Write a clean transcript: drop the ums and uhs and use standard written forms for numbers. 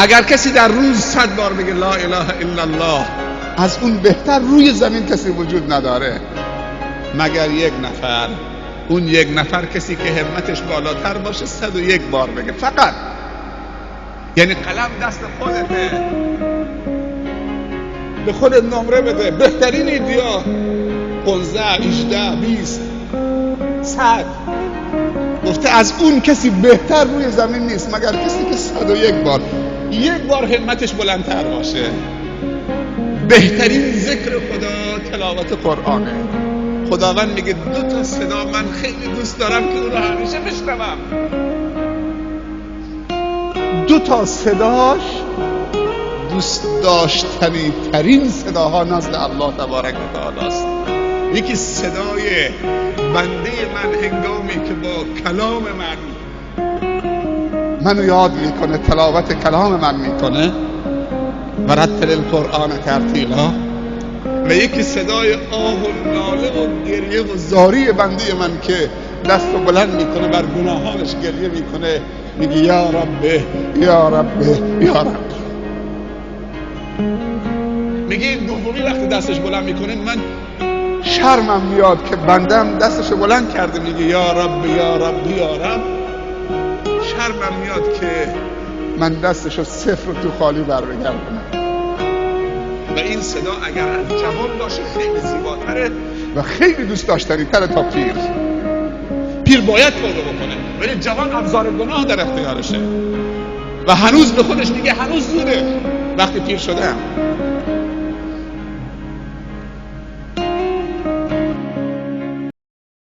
اگر کسی در روز 100 بار بگه لا اله الا الله، از اون بهتر روی زمین کسی وجود نداره مگر یک نفر. اون یک نفر کسی که همتش بالاتر باشه 101 بار بگه فقط. یعنی قلم دست خودته، به خودت نمره بده. بهترین ایدیا 15 18 20 100 گفته از اون کسی بهتر روی زمین نیست مگر کسی که 101 بار، یک بار همتش بلندتر باشه. بهترین ذکر خدا تلاوت قرآنه. خداوند میگه 2 تا صدا من خیلی دوست دارم که اون رو همیشه بشنوم. 2 تا صداش دوست داشتنی ترین صداها نزد الله تبارک و تعالی است. یکی صدای بنده من هنگامی که با کلام منو یاد میکنه، تلاوت کلام من میکنه، و رتل القرآن ترتیلا. و یکی صدای آه و ناله و گریه و زاری بنده من که دست رو بلند میکنه بر گناهانش گریه میکنه، میگه یا رب یا رب یا رب. میگه این دومی وقتی دستش بلند میکنه من شرمم میاد که بندم دستش بلند کرده میگه یا رب یا رب یا رب. شرمم میاد که من دستشو صفر و تو خالی بر بگردونم. و این صدا اگر از جوان باشه خیلی زیباتره و خیلی دوست داشتنی تره تا پیر. پیر باید توبه بکنه ولی جوان ابزار گناه در اختیارشه و هنوز به خودش میگه هنوز زوده. وقتی پیر شدم